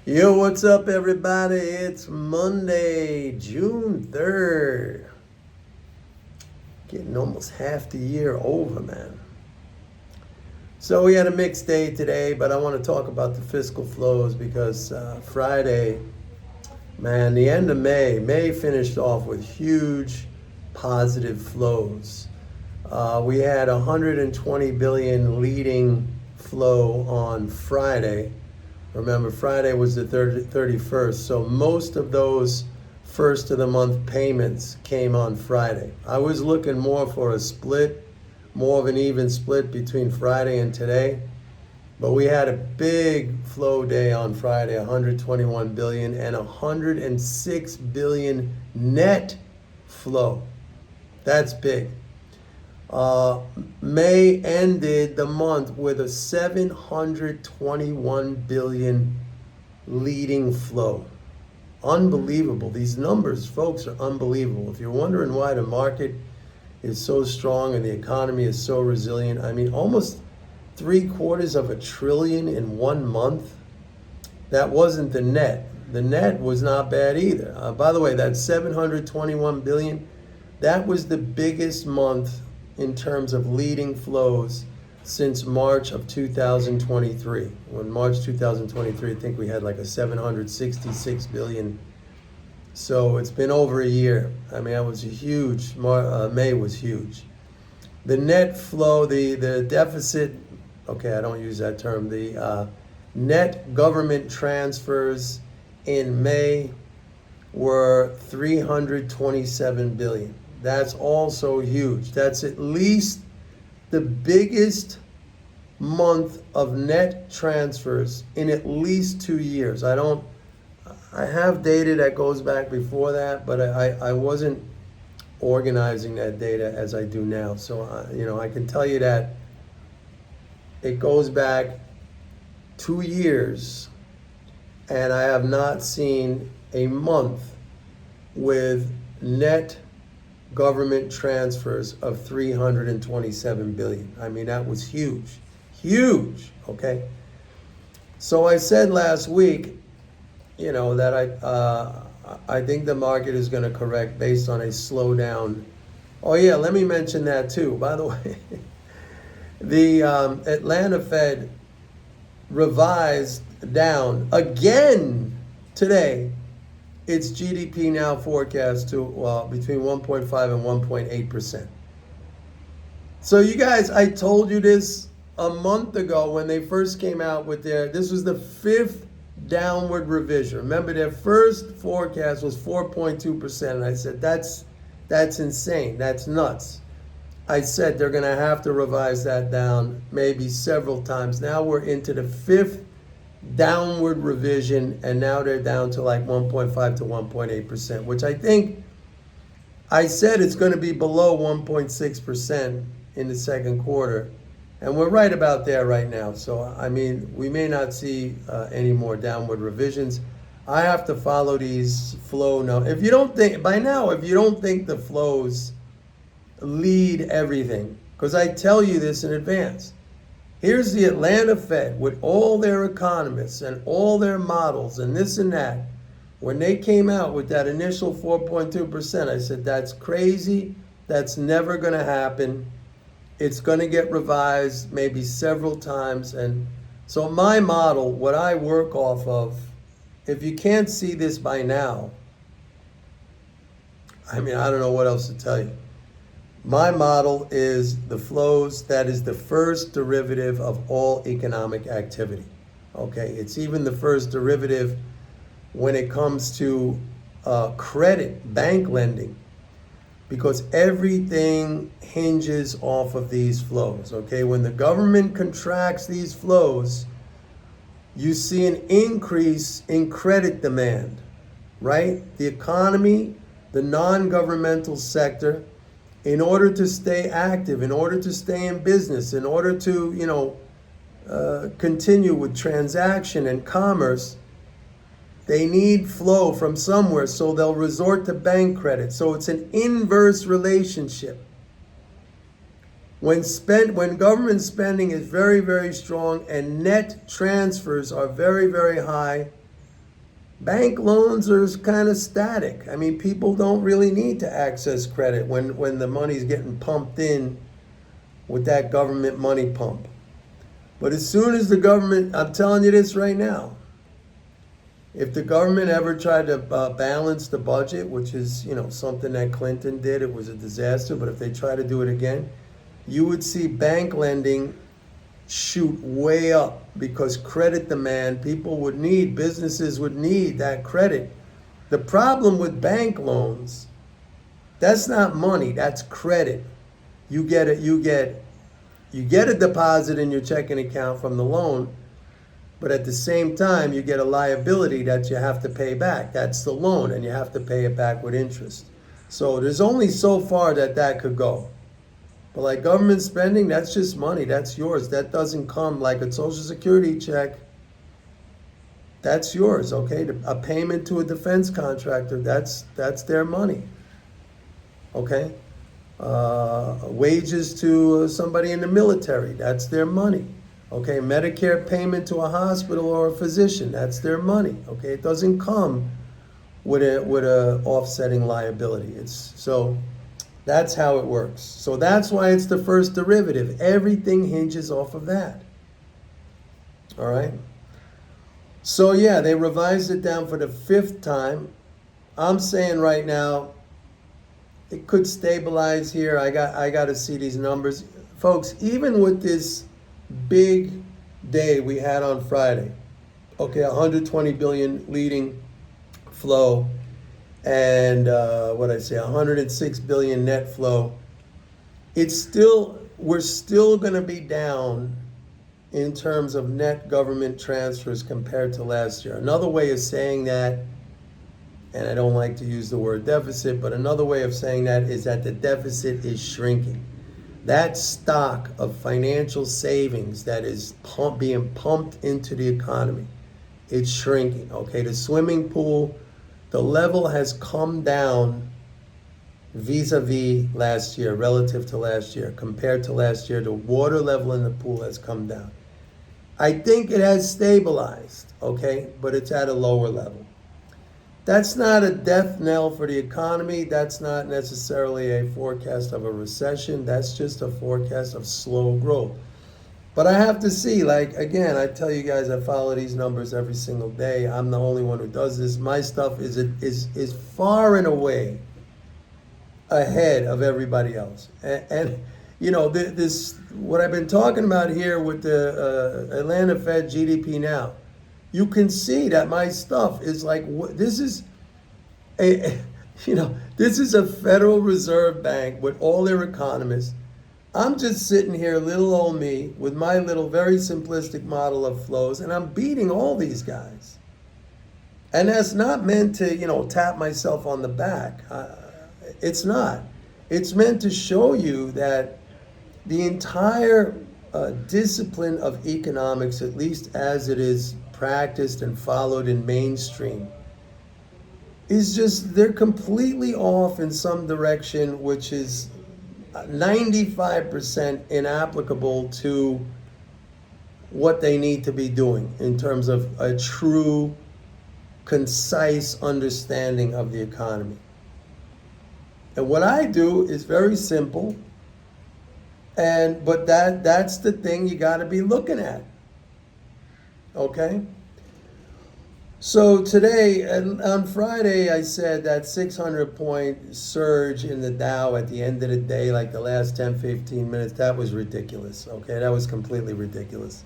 Yo, what's up, everybody? It's Monday, June 3rd. Getting almost half the year over, man. So we had a mixed day today, but I want to talk about the fiscal flows because Friday, man, the end of May finished off with huge positive flows. We had 120 billion leading flow on Friday. Remember, Friday was the 31st, so most of those first of the month payments came on Friday. I was looking more for a split, more of an even split between Friday and today, but we had a big flow day on Friday, 121 billion and 106 billion net flow. That's big. May ended the month with a 721 billion leading flow. Unbelievable. These numbers, folks, are unbelievable. If you're wondering why the market is so strong and the economy is so resilient, I mean, almost $750 billion in 1 month. That wasn't the net. The net was not bad either. By the way, that 721 billion, that was the biggest month in terms of leading flows since March of 2023. When March 2023, I think we had like a 766 billion. So it's been over a year. I mean, that was a huge, May was huge. The net flow, the deficit, okay, I don't use that term, the net government transfers in May were 327 billion. That's also huge. That's at least the biggest month of net transfers in at least 2 years. I have data that goes back before that, but I wasn't organizing that data as I do now. So, I can tell you that it goes back 2 years, and I have not seen a month with net government transfers of 327 billion. I mean, that was huge, okay? So I said last week, that I think the market is going to correct based on a slowdown. Oh yeah, let me mention that too. By the way, the Atlanta Fed revised down again today its GDP now forecast to between 1.5 and 1.8%. So you guys, I told you this a month ago when they first came out with this was the 5th downward revision. Remember, their first forecast was 4.2%, and I said, that's insane, that's nuts. I said they're gonna have to revise that down maybe several times. Now we're into the 5th downward revision, and now they're down to like 1.5 to 1.8%, which I think I said it's going to be below 1.6% in the second quarter, and we're right about there right now. So I mean, we may not see any more downward revisions. I have to follow these flow now. If you don't think the flows lead everything, because I tell you this in advance. Here's the Atlanta Fed with all their economists and all their models and this and that. When they came out with that initial 4.2%, I said, that's crazy. That's never going to happen. It's going to get revised maybe several times. And so my model, what I work off of, if you can't see this by now, I mean, I don't know what else to tell you. My model is the flows. That is the first derivative of all economic activity. Okay, it's even the first derivative when it comes to credit, bank lending, because everything hinges off of these flows. Okay, when the government contracts these flows, you see an increase in credit demand, right? The economy, the non-governmental sector, in order to stay active, in order to stay in business, in order to, continue with transaction and commerce, they need flow from somewhere, so they'll resort to bank credit. So it's an inverse relationship. When government spending is very, very strong and net transfers are very, very high, Bank loans are kind of static. I mean, people don't really need to access credit when the money's getting pumped in with that government money pump. But as soon as the government, I'm telling you this right now, if the government ever tried to balance the budget, which is, something that Clinton did, it was a disaster, but if they try to do it again, you would see bank lending shoot way up because credit demand, businesses would need that credit. The problem with bank loans, that's not money, that's credit. You get a deposit in your checking account from the loan, but at the same time you get a liability that you have to pay back. That's the loan, and you have to pay it back with interest. So there's only so far that could go. But like government spending, that's just money. That's yours. That doesn't come like a Social Security check. That's yours, okay? A payment to a defense contractor, that's their money, okay? Wages to somebody in the military, that's their money, okay? Medicare payment to a hospital or a physician, that's their money, okay? It doesn't come with a offsetting liability. So that's how it works. So that's why it's the first derivative. Everything hinges off of that. All right? So yeah, they revised it down for the 5th time. I'm saying right now, it could stabilize here. I got to see these numbers. Folks, even with this big day we had on Friday, okay, 120 billion leading flow, and 106 billion net flow, we're still going to be down in terms of net government transfers compared to last year. Another way of saying that, and I don't like to use the word deficit, but another way of saying that is that the deficit is shrinking. That stock of financial savings that is being pumped into the economy, it's shrinking, okay? The swimming pool, the level has come down vis-a-vis last year, relative to last year. Compared to last year, the water level in the pool has come down. I think it has stabilized, okay, but it's at a lower level. That's not a death knell for the economy. That's not necessarily a forecast of a recession. That's just a forecast of slow growth. But I have to see, again, I tell you guys, I follow these numbers every single day. I'm the only one who does this. My stuff is far and away ahead of everybody else. And this what I've been talking about here with the Atlanta Fed GDP now, you can see that my stuff is this is this is a Federal Reserve Bank with all their economists. I'm just sitting here, little old me, with my little very simplistic model of flows, and I'm beating all these guys. And that's not meant to, tap myself on the back. It's not. It's meant to show you that the entire discipline of economics, at least as it is practiced and followed in mainstream, is just, they're completely off in some direction, which is 95% inapplicable to what they need to be doing in terms of a true, concise understanding of the economy. And what I do is very simple, but that's the thing you got to be looking at. Okay? So today, on Friday, I said that 600-point surge in the Dow at the end of the day, like the last 10, 15 minutes, that was ridiculous, okay? That was completely ridiculous.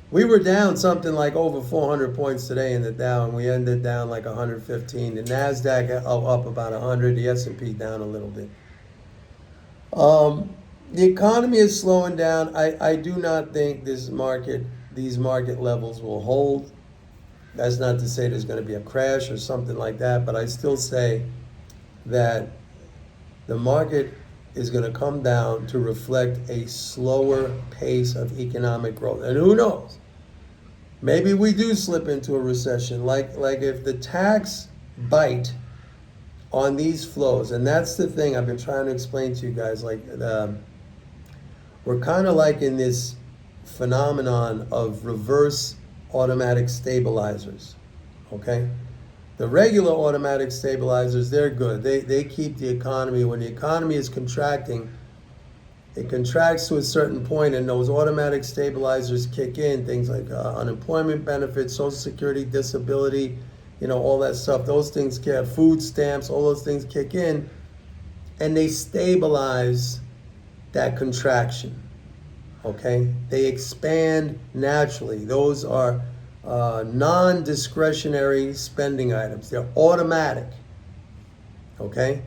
We were down something like over 400 points today in the Dow, and we ended down like 115. The NASDAQ up about 100, the S&P down a little bit. The economy is slowing down. I do not think these market levels will hold. That's not to say there's going to be a crash or something like that, but I still say that the market is going to come down to reflect a slower pace of economic growth. And who knows? Maybe we do slip into a recession. Like if the tax bite on these flows, and that's the thing I've been trying to explain to you guys, we're kind of like in this phenomenon of reverse automatic stabilizers, okay? The regular automatic stabilizers, they're good. They keep the economy, when the economy is contracting, it contracts to a certain point, and those automatic stabilizers kick in, things like unemployment benefits, Social Security, disability, all that stuff. Those things food stamps, all those things kick in, and they stabilize that contraction, okay? They expand naturally. Those are non-discretionary spending items. They're automatic, okay?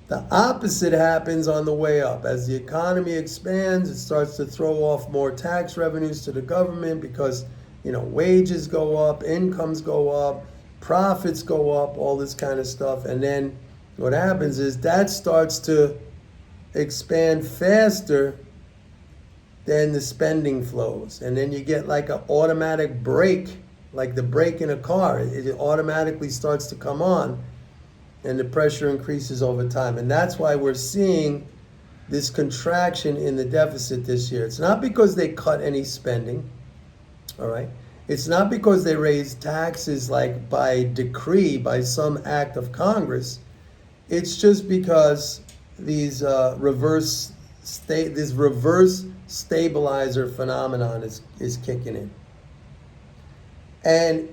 The opposite happens on the way up. As the economy expands, it starts to throw off more tax revenues to the government because, wages go up, incomes go up, profits go up, all this kind of stuff. And then what happens is that starts to expand faster than the spending flows. And then you get like an automatic brake, like the brake in a car. It automatically starts to come on, and the pressure increases over time. And that's why we're seeing this contraction in the deficit this year. It's not because they cut any spending, all right? It's not because they raised taxes like by decree, by some act of Congress. It's just because this reverse stabilizer phenomenon is kicking in. And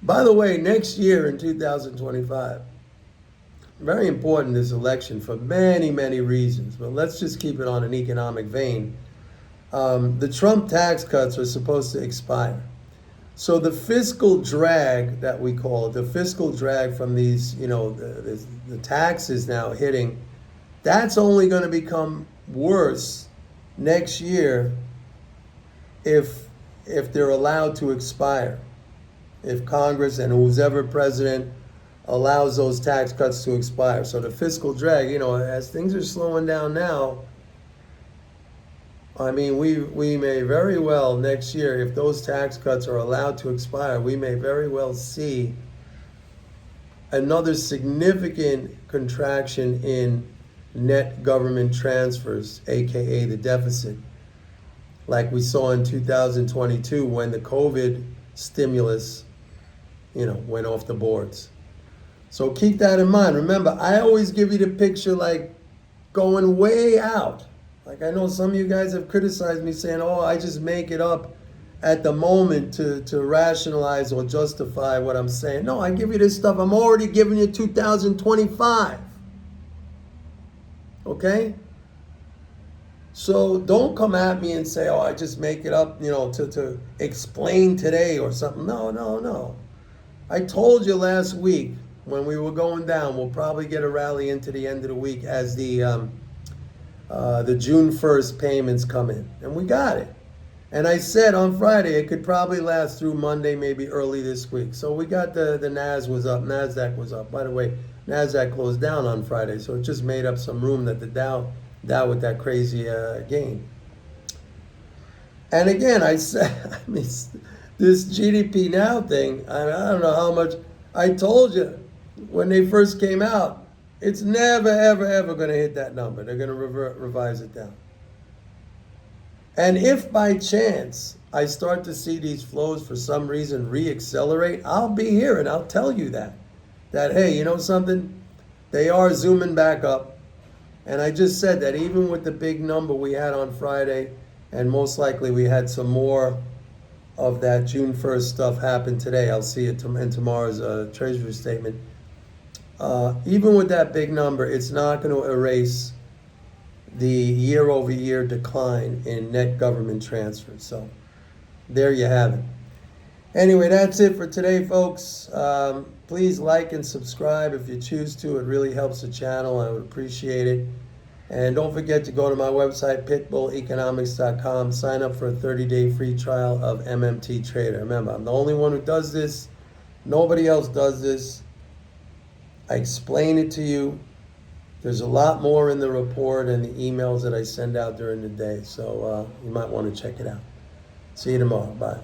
by the way, next year in 2025, very important, this election, for many, many reasons, but let's just keep it on an economic vein. The Trump tax cuts are supposed to expire. So the fiscal drag that we call it, the fiscal drag from these, the taxes now hitting, that's only going to become worse next year if they're allowed to expire. If Congress and who's ever president allows those tax cuts to expire. So the fiscal drag, as things are slowing down now, I mean, we may very well next year, if those tax cuts are allowed to expire, we may very well see another significant contraction in net government transfers, aka the deficit, like we saw in 2022 when the COVID stimulus, went off the boards. So keep that in mind. Remember, I always give you the picture like going way out. Like I know some of you guys have criticized me saying, oh, I just make it up at the moment to rationalize or justify what I'm saying. No, I give you this stuff. I'm already giving you 2025. Okay? So don't come at me and say, oh, I just make it up, to explain today or something. No. I told you last week when we were going down, we'll probably get a rally into the end of the week as the June 1st payments come in. And we got it. And I said on Friday it could probably last through Monday, maybe early this week. So we got the NASDAQ was up. By the way, NASDAQ closed down on Friday, so it just made up some room that the Dow with that crazy gain. And again, I said, this GDP now thing, I don't know how much, I told you when they first came out, it's never, ever, ever going to hit that number. They're going to revise it down. And if by chance I start to see these flows for some reason re-accelerate, I'll be here and I'll tell you that hey, you know something? They are zooming back up. And I just said that even with the big number we had on Friday, and most likely we had some more of that June 1st stuff happen today. I'll see it in tomorrow's Treasury statement. Even with that big number, it's not going to erase the year-over-year decline in net government transfers. So there you have it. Anyway, that's it for today, folks. Please like and subscribe if you choose to. It really helps the channel. I would appreciate it. And don't forget to go to my website, pitbulleconomics.com. Sign up for a 30-day free trial of MMT Trader. Remember, I'm the only one who does this. Nobody else does this. I explain it to you. There's a lot more in the report and the emails that I send out during the day. So you might want to check it out. See you tomorrow. Bye.